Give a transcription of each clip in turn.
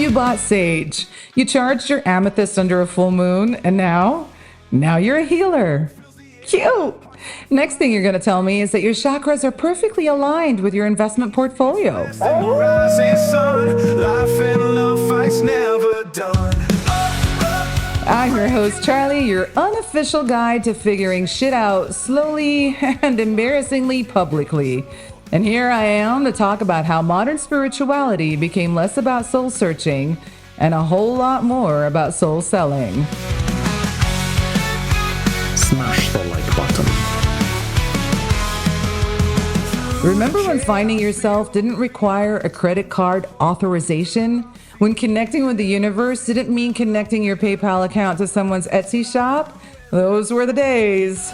you bought sage. You charged your amethyst under a full moon, and now you're a healer. Cute. Next thing you're going to tell me is that your chakras are perfectly aligned with your investment portfolio. I'm your host, Charlie, your unofficial guide to figuring shit out slowly and embarrassingly publicly. And here I am to talk about how modern spirituality became less about soul searching and a whole lot more about soul selling. Smash the like button. Remember when finding yourself didn't require a credit card authorization? When connecting with the universe didn't mean connecting your PayPal account to someone's Etsy shop? Those were the days.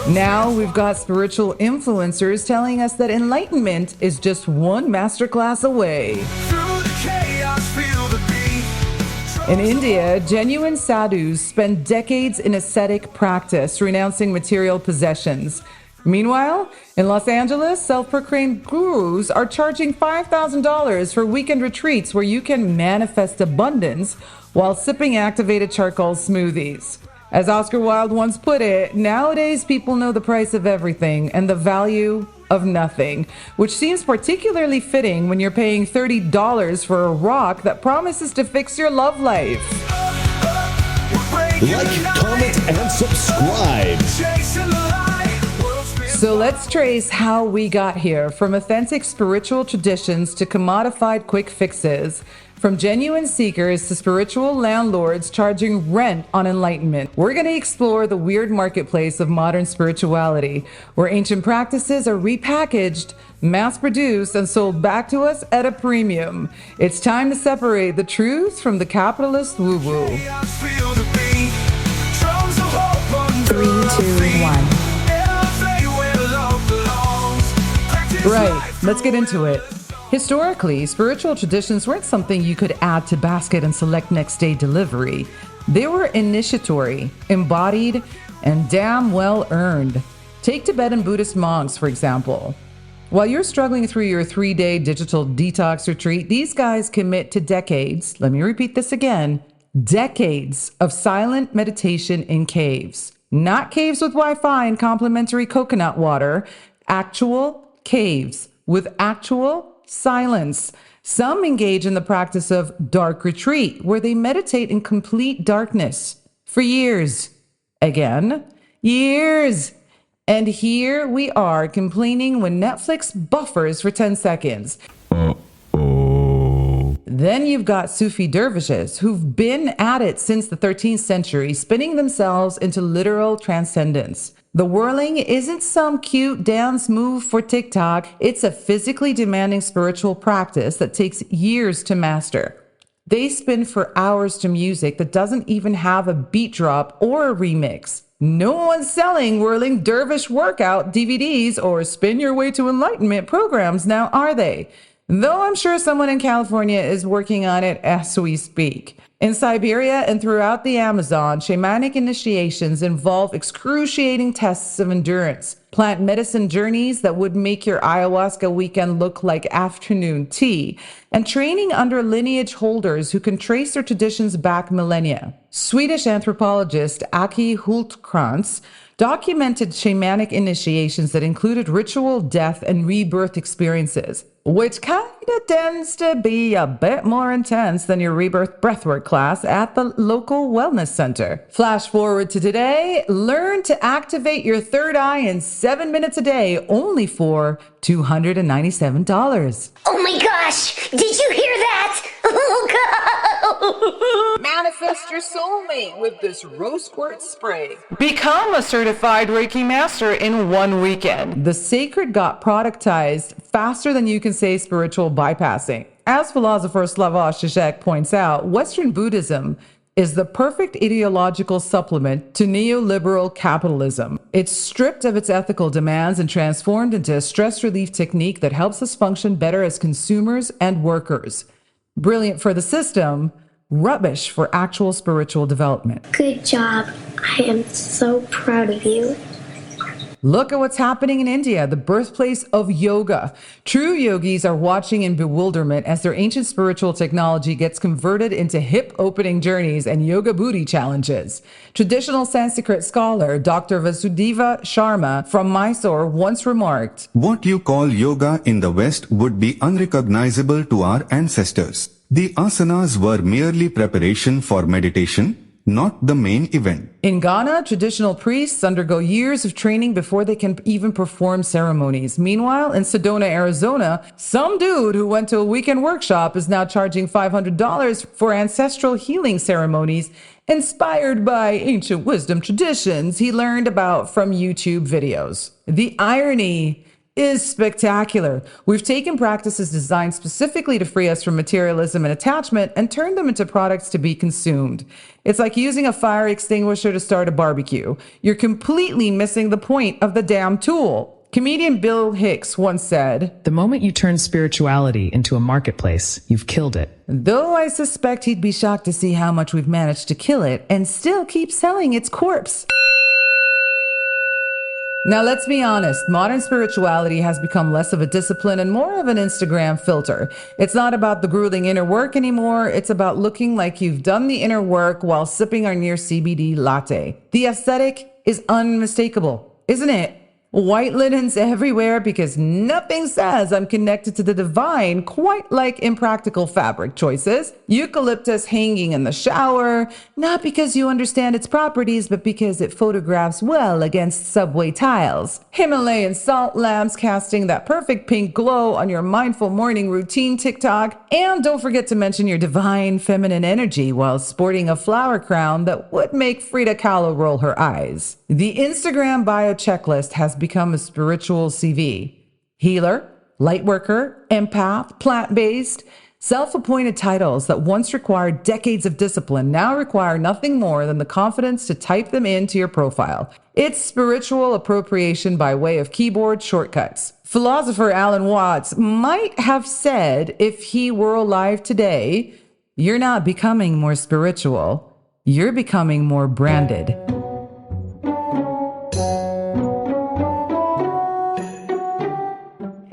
Now we've got spiritual influencers telling us that enlightenment is just one masterclass away. In India, genuine sadhus spend decades in ascetic practice, renouncing material possessions. Meanwhile, in Los Angeles, self-proclaimed gurus are charging $5,000 for weekend retreats where you can manifest abundance while sipping activated charcoal smoothies. As Oscar Wilde once put it, nowadays people know the price of everything and the value of nothing, which seems particularly fitting when you're paying $30 for a rock that promises to fix your love life. Like, comment, and subscribe. So let's trace how we got here, from authentic spiritual traditions to commodified quick fixes, from genuine seekers to spiritual landlords charging rent on enlightenment. We're going to explore the weird marketplace of modern spirituality, where ancient practices are repackaged, mass-produced, and sold back to us at a premium. It's time to separate the truth from the capitalist woo-woo. 3, 2, 1. Right, let's get into it. Historically, spiritual traditions weren't something you could add to basket and select next day delivery. They were initiatory, embodied, and damn well earned. Take Tibetan Buddhist monks, for example. While you're struggling through your 3-day digital detox retreat, these guys commit to decades, let me repeat this again, decades of silent meditation in caves. Not caves with Wi-Fi and complimentary coconut water, actual caves with actual silence. Some engage in the practice of dark retreat, where they meditate in complete darkness for years. Again, years. And here we are complaining when Netflix buffers for 10 seconds. Then you've got Sufi dervishes who've been at it since the 13th century, spinning themselves into literal transcendence. The whirling isn't some cute dance move for TikTok. It's a physically demanding spiritual practice that takes years to master. They spin for hours to music that doesn't even have a beat drop or a remix. No one's selling whirling dervish workout DVDs or spin your way to enlightenment programs now, are they? Though I'm sure someone in California is working on it as we speak. In Siberia and throughout the Amazon, shamanic initiations involve excruciating tests of endurance, plant medicine journeys that would make your ayahuasca weekend look like afternoon tea, and training under lineage holders who can trace their traditions back millennia. Swedish anthropologist Aki Hultkrantz documented shamanic initiations that included ritual death and rebirth experiences, which kind of tends to be a bit more intense than your rebirth breathwork class at the local wellness center. Flash forward to today, learn to activate your third eye in 7 minutes a day, only for $297. Oh my gosh! Did you hear that? Oh god! Manifest your soulmate with this rose quartz spray. Become a certified Reiki master in 1 weekend. The sacred got productized faster than you can say spiritual bypassing. As philosopher Slavoj Žižek points out, Western Buddhism is the perfect ideological supplement to neoliberal capitalism. It's stripped of its ethical demands and transformed into a stress relief technique that helps us function better as consumers and workers. Brilliant for the system, rubbish for actual spiritual development. Good job. I am so proud of you. Look at what's happening in India, the birthplace of yoga. True yogis are watching in bewilderment as their ancient spiritual technology gets converted into hip-opening journeys and yoga booty challenges. Traditional Sanskrit scholar Dr. Vasudeva Sharma from Mysore once remarked, "What you call yoga in the West would be unrecognizable to our ancestors. The asanas were merely preparation for meditation, not the main event." In Ghana, traditional priests undergo years of training before they can even perform ceremonies. Meanwhile, in Sedona, Arizona, some dude who went to a weekend workshop is now charging $500 for ancestral healing ceremonies inspired by ancient wisdom traditions he learned about from YouTube videos. The irony is spectacular. We've taken practices designed specifically to free us from materialism and attachment and turned them into products to be consumed. It's like using a fire extinguisher to start a barbecue. You're completely missing the point of the damn tool. Comedian Bill Hicks once said, "The moment you turn spirituality into a marketplace, you've killed it." Though I suspect he'd be shocked to see how much we've managed to kill it and still keep selling its corpse. Now, let's be honest, modern spirituality has become less of a discipline and more of an Instagram filter. It's not about the grueling inner work anymore. It's about looking like you've done the inner work while sipping our near CBD latte. The aesthetic is unmistakable, isn't it? White linens everywhere because nothing says I'm connected to the divine quite like impractical fabric choices. Eucalyptus hanging in the shower, not because you understand its properties, but because it photographs well against subway tiles. Himalayan salt lamps casting that perfect pink glow on your mindful morning routine TikTok. And don't forget to mention your divine feminine energy while sporting a flower crown that would make Frida Kahlo roll her eyes. The Instagram bio checklist has become a spiritual CV. Healer, lightworker, empath, plant-based, self-appointed titles that once required decades of discipline now require nothing more than the confidence to type them into your profile. It's spiritual appropriation by way of keyboard shortcuts. Philosopher Alan Watts might have said, if he were alive today, "You're not becoming more spiritual, you're becoming more branded."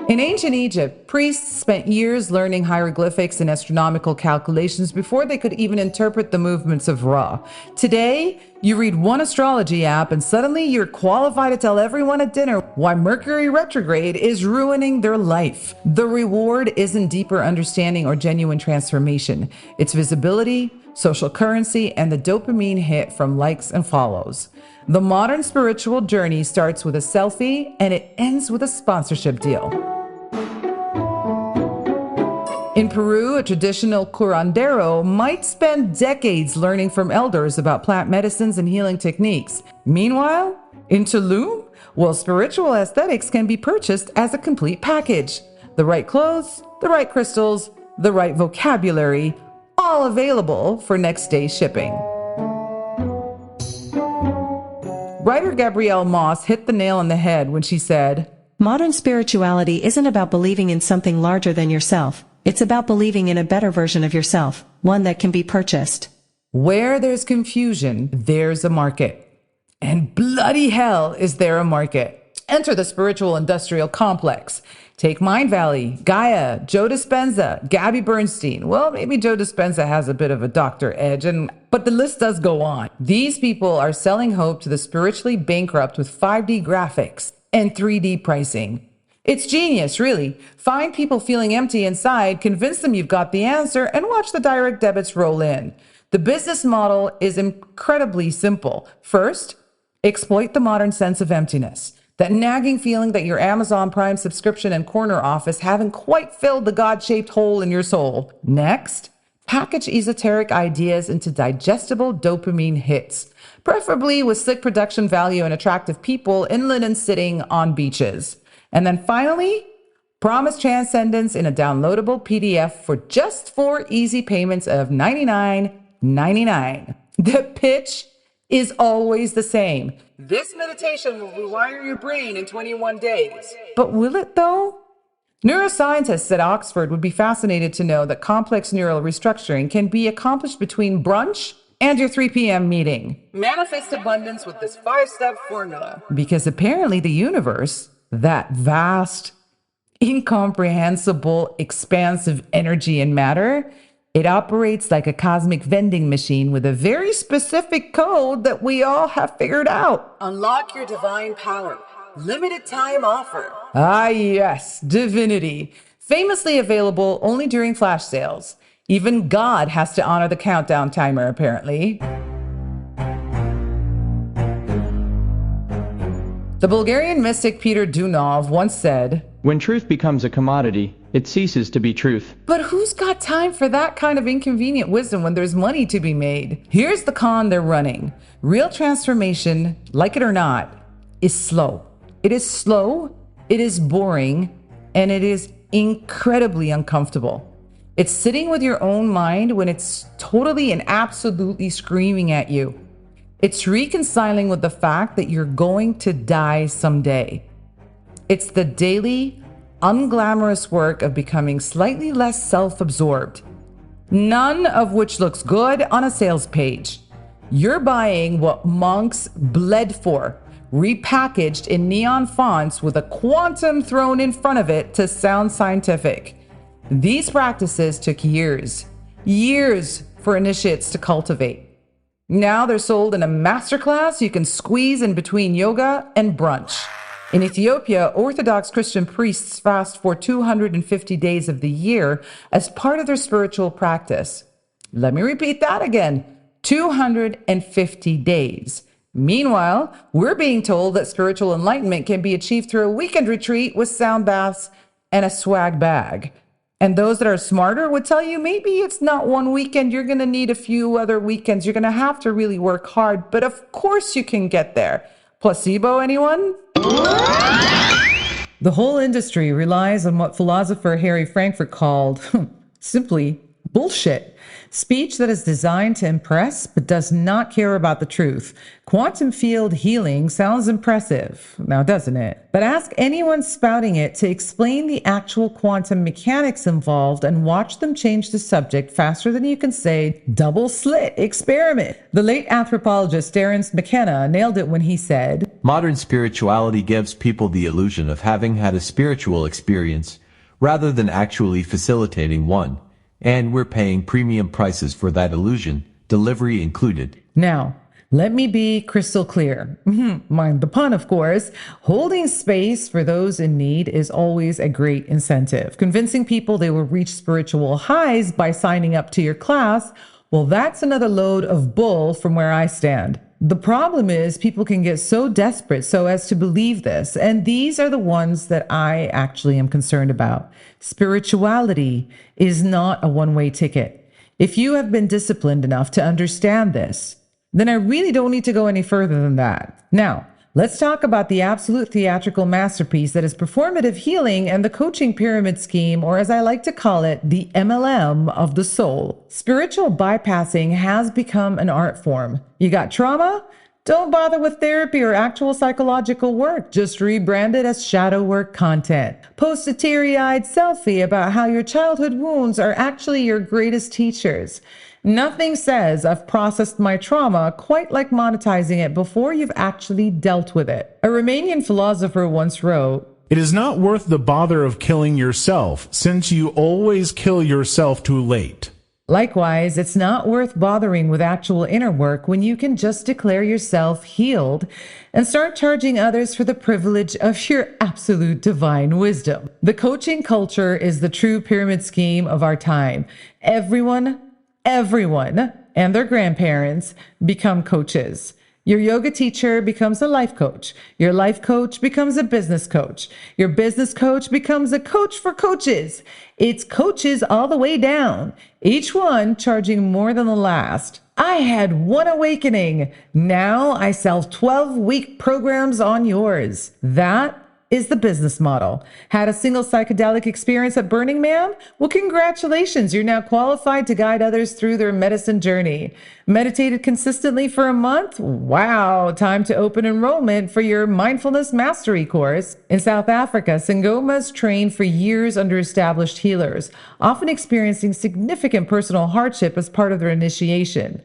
In ancient Egypt, priests spent years learning hieroglyphics and astronomical calculations before they could even interpret the movements of Ra. Today, you read one astrology app and suddenly you're qualified to tell everyone at dinner why Mercury retrograde is ruining their life. The reward isn't deeper understanding or genuine transformation. It's visibility, social currency, and the dopamine hit from likes and follows. The modern spiritual journey starts with a selfie and it ends with a sponsorship deal. In Peru, a traditional curandero might spend decades learning from elders about plant medicines and healing techniques. Meanwhile, in Tulum, well, spiritual aesthetics can be purchased as a complete package. The right clothes, the right crystals, the right vocabulary, all available for next day shipping. Writer Gabrielle Moss hit the nail on the head when she said, "Modern spirituality isn't about believing in something larger than yourself. It's about believing in a better version of yourself, one that can be purchased." Where there's confusion, there's a market. And bloody hell is there a market. Enter the spiritual industrial complex. Take Mind Valley, Gaia, Joe Dispenza, Gabby Bernstein. Well, maybe Joe Dispenza has a bit of a doctor edge, but the list does go on. These people are selling hope to the spiritually bankrupt with 5D graphics and 3D pricing. It's genius, really. Find people feeling empty inside, convince them you've got the answer, and watch the direct debits roll in. The business model is incredibly simple. First, exploit the modern sense of emptiness. That nagging feeling that your Amazon Prime subscription and corner office haven't quite filled the God-shaped hole in your soul. Next, package esoteric ideas into digestible dopamine hits, preferably with slick production value and attractive people in linen sitting on beaches. And then finally, promise transcendence in a downloadable PDF for just 4 easy payments of $99.99. The pitch is always the same. This meditation will rewire your brain in 21 days. But will it though? Neuroscientists at Oxford would be fascinated to know that complex neural restructuring can be accomplished between brunch and your 3 p.m. meeting. Manifest abundance with this 5-step formula. Because apparently the universe, that vast, incomprehensible, expansive energy and matter, it operates like a cosmic vending machine with a very specific code that we all have figured out. Unlock your divine power. Limited time offer. Ah, yes, divinity. Famously available only during flash sales. Even God has to honor the countdown timer, apparently. The Bulgarian mystic Peter Dunov once said, "When truth becomes a commodity, it ceases to be truth." but who's got time for that kind of inconvenient wisdom when there's money to be made? Here's the con they're running. Real transformation, like it or not, is slow. It is slow, it is boring, and it is incredibly uncomfortable. It's sitting with your own mind when it's totally and absolutely screaming at you. It's reconciling with the fact that you're going to die someday. It's the daily, unglamorous work of becoming slightly less self-absorbed, none of which looks good on a sales page. You're buying what monks bled for, repackaged in neon fonts with a quantum thrown in front of it to sound scientific. These practices took years for initiates to cultivate. Now they're sold in a masterclass you can squeeze in between yoga and brunch. In Ethiopia, Orthodox Christian priests fast for 250 days of the year as part of their spiritual practice. Let me repeat that again, 250 days. Meanwhile, we're being told that spiritual enlightenment can be achieved through a weekend retreat with sound baths and a swag bag. And those that are smarter would tell you maybe it's not one weekend. You're going to need a few other weekends. You're going to have to really work hard. But of course you can get there. Placebo, anyone? The whole industry relies on what philosopher Harry Frankfurt called simply bullshit. Speech that is designed to impress but does not care about the truth. Quantum field healing sounds impressive, now doesn't it? But ask anyone spouting it to explain the actual quantum mechanics involved and watch them change the subject faster than you can say double slit experiment. The late anthropologist Terence McKenna nailed it when he said, "Modern spirituality gives people the illusion of having had a spiritual experience rather than actually facilitating one. And we're paying premium prices for that illusion, delivery included." Now, let me be crystal clear. Mind the pun, of course. Holding space for those in need is always a great incentive. Convincing people they will reach spiritual highs by signing up to your class, well, that's another load of bull from where I stand. The problem is people can get so desperate so as to believe this, and these are the ones that I actually am concerned about. Spirituality is not a one-way ticket. If you have been disciplined enough to understand this, then I really don't need to go any further than that. Now, let's talk about the absolute theatrical masterpiece that is performative healing and the coaching pyramid scheme, or as I like to call it, the MLM of the soul. Spiritual bypassing has become an art form. You got trauma? Don't bother with therapy or actual psychological work. Just rebrand it as shadow work content. Post a teary-eyed selfie about how your childhood wounds are actually your greatest teachers. Nothing says I've processed my trauma quite like monetizing it before you've actually dealt with it. A Romanian philosopher once wrote, "It is not worth the bother of killing yourself, since you always kill yourself too late." Likewise, it's not worth bothering with actual inner work when you can just declare yourself healed and start charging others for the privilege of your absolute divine wisdom. The coaching culture is the true pyramid scheme of our time. Everyone and their grandparents become coaches. Your yoga teacher becomes a life coach. Your life coach becomes a business coach. Your business coach becomes a coach for coaches. It's coaches all the way down, each one charging more than the last. I had one awakening. Now I sell 12-week programs on yours. That is the business model. Had a single psychedelic experience at Burning Man? Well, congratulations. You're now qualified to guide others through their medicine journey. Meditated consistently for a month? Wow, time to open enrollment for your mindfulness mastery course. In South Africa, Sangomas train for years under established healers, often experiencing significant personal hardship as part of their initiation.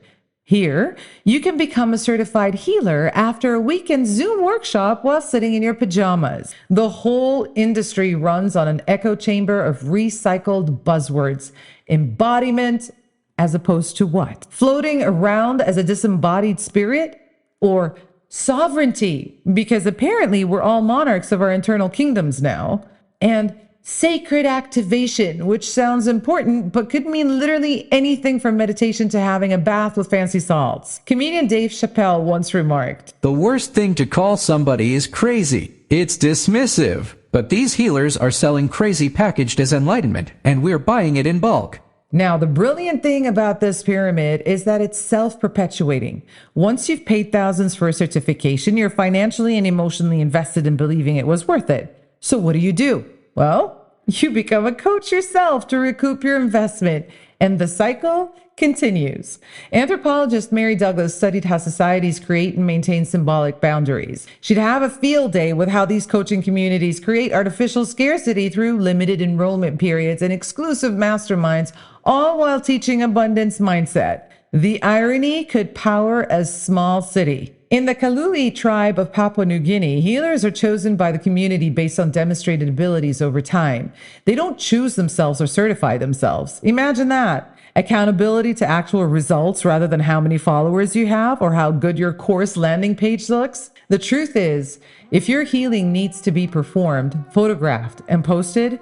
Here, you can become a certified healer after a weekend Zoom workshop while sitting in your pajamas. The whole industry runs on an echo chamber of recycled buzzwords. Embodiment as opposed to what? Floating around as a disembodied spirit? Or sovereignty? Because apparently we're all monarchs of our internal kingdoms now. And sacred activation, which sounds important, but could mean literally anything from meditation to having a bath with fancy salts. Comedian Dave Chappelle once remarked, "The worst thing to call somebody is crazy. It's dismissive. But these healers are selling crazy packaged as enlightenment, and we're buying it in bulk." Now, the brilliant thing about this pyramid is that it's self-perpetuating. Once you've paid thousands for a certification, you're financially and emotionally invested in believing it was worth it. So what do? Well, you become a coach yourself to recoup your investment, and the cycle continues. Anthropologist Mary Douglas studied how societies create and maintain symbolic boundaries. She'd have a field day with how these coaching communities create artificial scarcity through limited enrollment periods and exclusive masterminds, all while teaching abundance mindset. The irony could power a small city. In the Kalui tribe of Papua New Guinea, healers are chosen by the community based on demonstrated abilities over time. They don't choose themselves or certify themselves. Imagine that. Accountability to actual results rather than how many followers you have or how good your course landing page looks. The truth is, if your healing needs to be performed, photographed, and posted,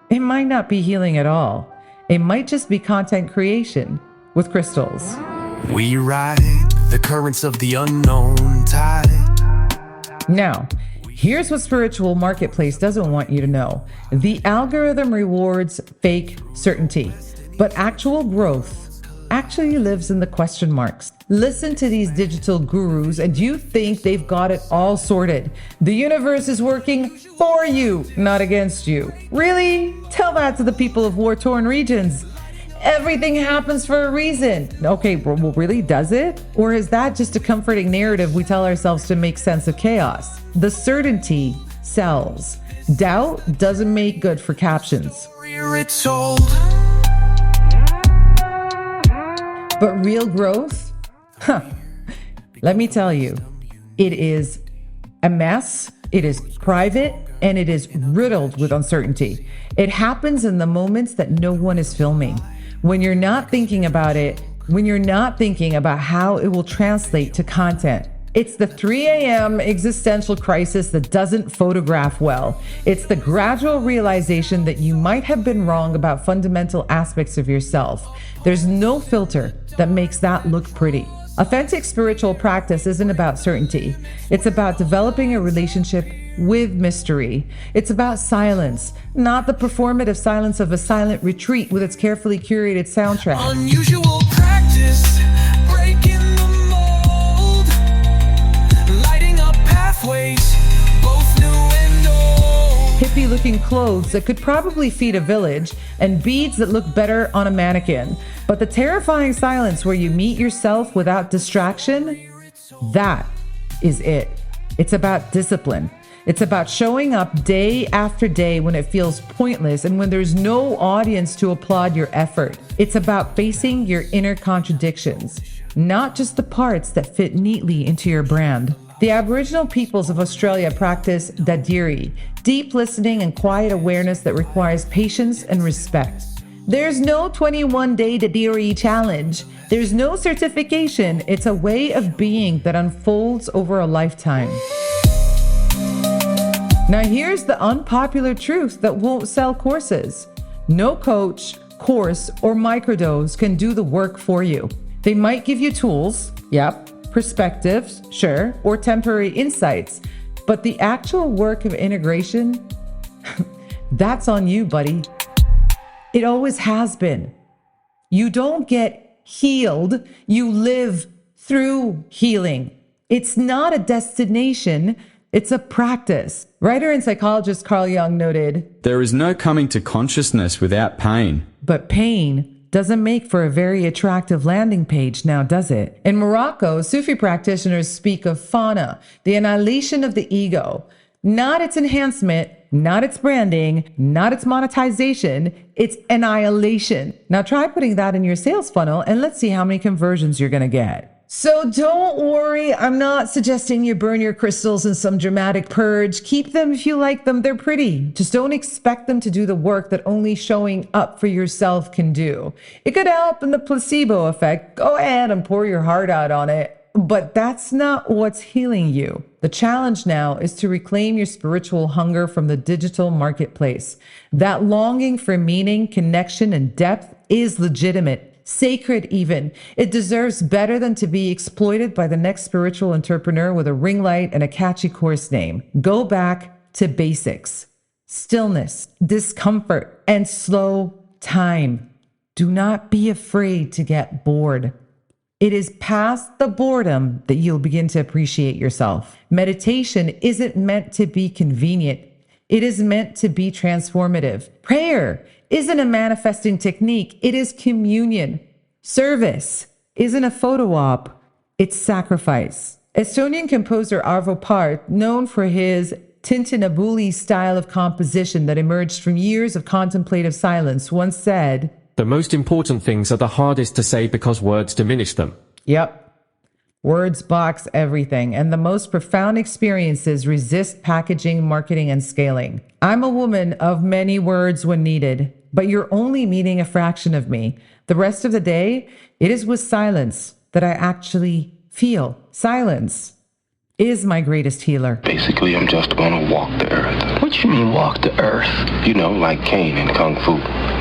it might not be healing at all. It might just be content creation with crystals. We ride the currents of the unknown tide. Now, here's what Spiritual Marketplace doesn't want you to know. The algorithm rewards fake certainty, but actual growth actually lives in the question marks. Listen to these digital gurus and you think they've got it all sorted. The universe is working for you, not against you. Really? Tell that to the people of war-torn regions. Everything happens for a reason. Okay, well, really, does it? Or is that just a comforting narrative we tell ourselves to make sense of chaos? The certainty sells. Doubt doesn't make good for captions. But real growth? Let me tell you, it is a mess, it is private, and it is riddled with uncertainty. It happens in the moments that no one is filming. When you're not thinking about it, when you're not thinking about how it will translate to content. It's the 3 a.m. existential crisis that doesn't photograph well. It's the gradual realization that you might have been wrong about fundamental aspects of yourself. There's no filter that makes that look pretty. Authentic spiritual practice isn't about certainty. It's about developing a relationship with mystery. It's about silence, not the performative silence of a silent retreat with its carefully curated soundtrack. Unusual practice, breaking the mold, lighting up pathways, both new and old. Hippie-looking clothes that could probably feed a village, and beads that look better on a mannequin. But the terrifying silence where you meet yourself without distraction, that is it. It's about discipline. It's about showing up day after day when it feels pointless and when there's no audience to applaud your effort. It's about facing your inner contradictions, not just the parts that fit neatly into your brand. The Aboriginal peoples of Australia practice dadiri, deep listening and quiet awareness that requires patience and respect. There's no 21-day dadiri challenge. There's no certification. It's a way of being that unfolds over a lifetime. Now here's the unpopular truth that won't sell courses. No coach, course, or microdose can do the work for you. They might give you tools, perspectives, sure, or temporary insights, but the actual work of integration, that's on you, buddy. It always has been. You don't get healed, you live through healing. It's not a destination, it's a practice. Writer and psychologist Carl Jung noted, "There is no coming to consciousness without pain." But pain doesn't make for a very attractive landing page now, does it? In Morocco, Sufi practitioners speak of fauna, the annihilation of the ego. Not its enhancement, not its branding, not its monetization, it's annihilation. Now try putting that in your sales funnel and let's see how many conversions you're going to get. So don't worry, I'm not suggesting you burn your crystals in some dramatic purge. Keep them if you like them, they're pretty. Just don't expect them to do the work that only showing up for yourself can do. It could help in the placebo effect. Go ahead and pour your heart out on it. But that's not what's healing you. The challenge now is to reclaim your spiritual hunger from the digital marketplace. That longing for meaning, connection, and depth is legitimate. Sacred even. It deserves better than to be exploited by the next spiritual entrepreneur with a ring light and a catchy course name. Go back to basics. Stillness, discomfort, and slow time. Do not be afraid to get bored. It is past the boredom that you'll begin to appreciate yourself. Meditation isn't meant to be convenient. It is meant to be transformative. Prayer isn't a manifesting technique. It is communion. Service isn't a photo op. It's sacrifice. Estonian composer Arvo Pärt, known for his Tintinabuli style of composition that emerged from years of contemplative silence, once said, "The most important things are the hardest to say because words diminish them." Yep. Words box everything, and the most profound experiences resist packaging, marketing, and scaling. I'm a woman of many words when needed, but you're only meeting a fraction of me. The rest of the day, it is with silence that I actually feel. Silence is my greatest healer. Basically, I'm just gonna walk the earth. What you mean, walk the earth? You know, like Caine in Kung Fu.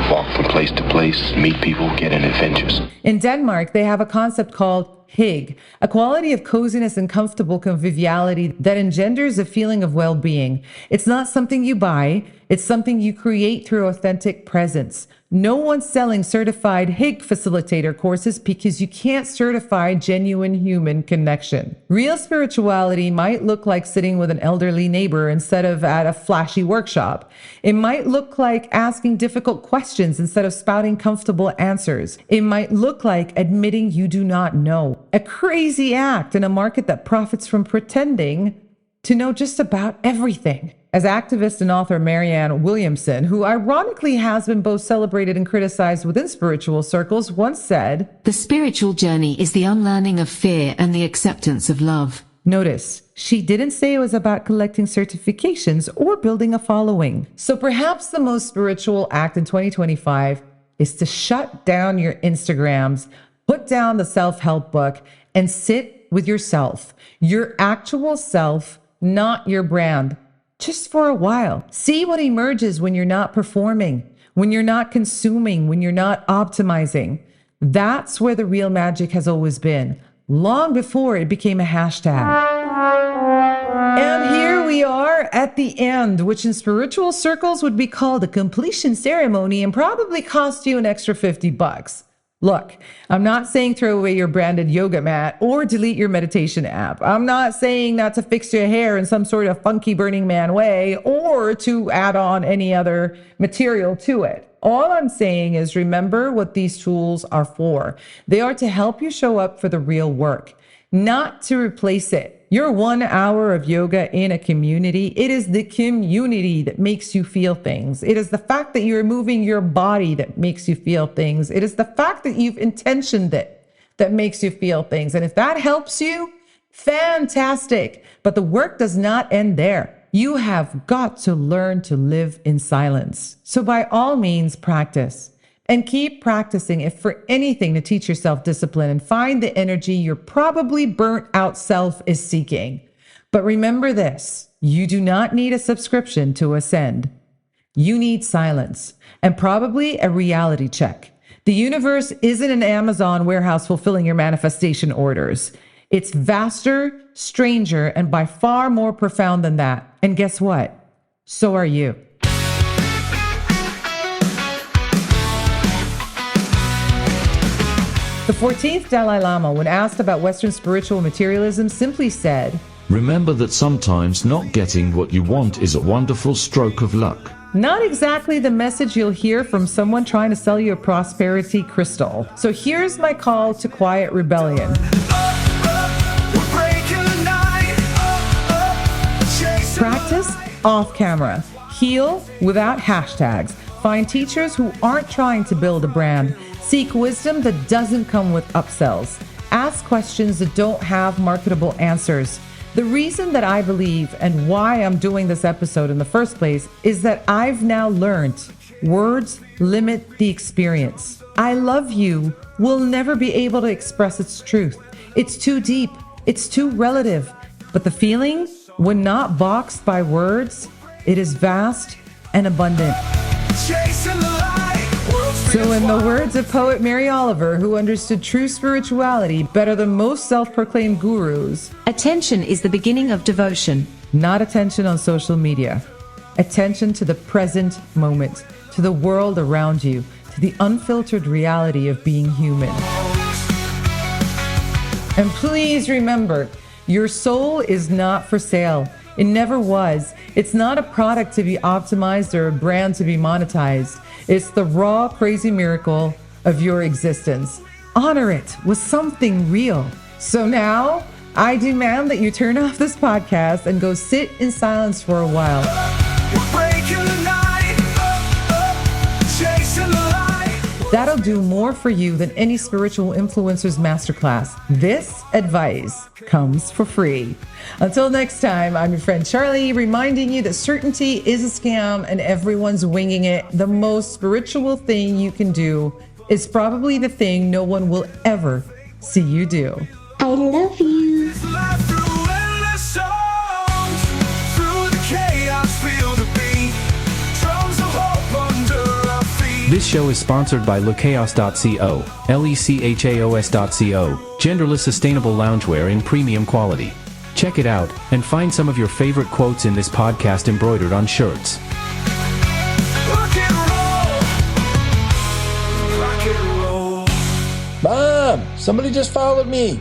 Walk from place to place, meet people, get in adventures. In Denmark, they have a concept called hygge, a quality of coziness and comfortable conviviality that engenders a feeling of well-being. It's not something you buy, it's something you create through authentic presence. No one's selling certified hygge facilitator courses because you can't certify genuine human connection. Real spirituality might look like sitting with an elderly neighbor instead of at a flashy workshop. It might look like asking difficult questions instead of spouting comfortable answers. It might look like admitting you do not know. A crazy act in a market that profits from pretending to know just about everything. As activist and author Marianne Williamson, who ironically has been both celebrated and criticized within spiritual circles, once said, "The spiritual journey is the unlearning of fear and the acceptance of love." Notice, she didn't say it was about collecting certifications or building a following. So perhaps the most spiritual act in 2025 is to shut down your Instagrams, put down the self-help book, and sit with yourself, your actual self, not your brand. Just for a while. See what emerges when you're not performing, when you're not consuming, when you're not optimizing. That's where the real magic has always been, long before it became a hashtag. And here we are at the end, which in spiritual circles would be called a completion ceremony and probably cost you an extra $50. Look, I'm not saying throw away your branded yoga mat or delete your meditation app. I'm not saying not to fix your hair in some sort of funky Burning Man way or to add on any other material to it. All I'm saying is remember what these tools are for. They are to help you show up for the real work, not to replace it. Your 1 hour of yoga in a community, it is the community that makes you feel things. It is the fact that you're moving your body that makes you feel things. It is the fact that you've intentioned it that makes you feel things. And if that helps you, fantastic. But the work does not end there. You have got to learn to live in silence. So by all means, practice. And keep practicing, if for anything, to teach yourself discipline and find the energy your probably burnt out self is seeking. But remember this, you do not need a subscription to ascend. You need silence and probably a reality check. The universe isn't an Amazon warehouse fulfilling your manifestation orders. It's vaster, stranger, and by far more profound than that. And guess what? So are you. The 14th Dalai Lama, when asked about Western spiritual materialism, simply said, "Remember that sometimes not getting what you want is a wonderful stroke of luck." Not exactly the message you'll hear from someone trying to sell you a prosperity crystal. So here's my call to quiet rebellion. Practice off camera. Heal without hashtags. Find teachers who aren't trying to build a brand. Seek wisdom that doesn't come with upsells. Ask questions that don't have marketable answers. The reason that I believe and why I'm doing this episode in the first place is that I've now learned words limit the experience. I love you will never be able to express its truth. It's too deep. It's too relative. But the feeling, when not boxed by words, it is vast and abundant. So in the words of poet Mary Oliver, who understood true spirituality better than most self-proclaimed gurus, attention is the beginning of devotion. Not attention on social media. Attention to the present moment, to the world around you, to the unfiltered reality of being human. And please remember, your soul is not for sale. It never was. It's not a product to be optimized or a brand to be monetized. It's the raw, crazy miracle of your existence. Honor it with something real. So now, I demand that you turn off this podcast and go sit in silence for a while. That'll do more for you than any spiritual influencer's masterclass. This advice comes for free. Until next time, I'm your friend Charlie, reminding you that certainty is a scam and everyone's winging it. The most spiritual thing you can do is probably the thing no one will ever see you do. I love you. This show is sponsored by lechaos.co, lechaos.co, genderless sustainable loungewear in premium quality. Check it out and find some of your favorite quotes in this podcast embroidered on shirts. Mom, somebody just followed me.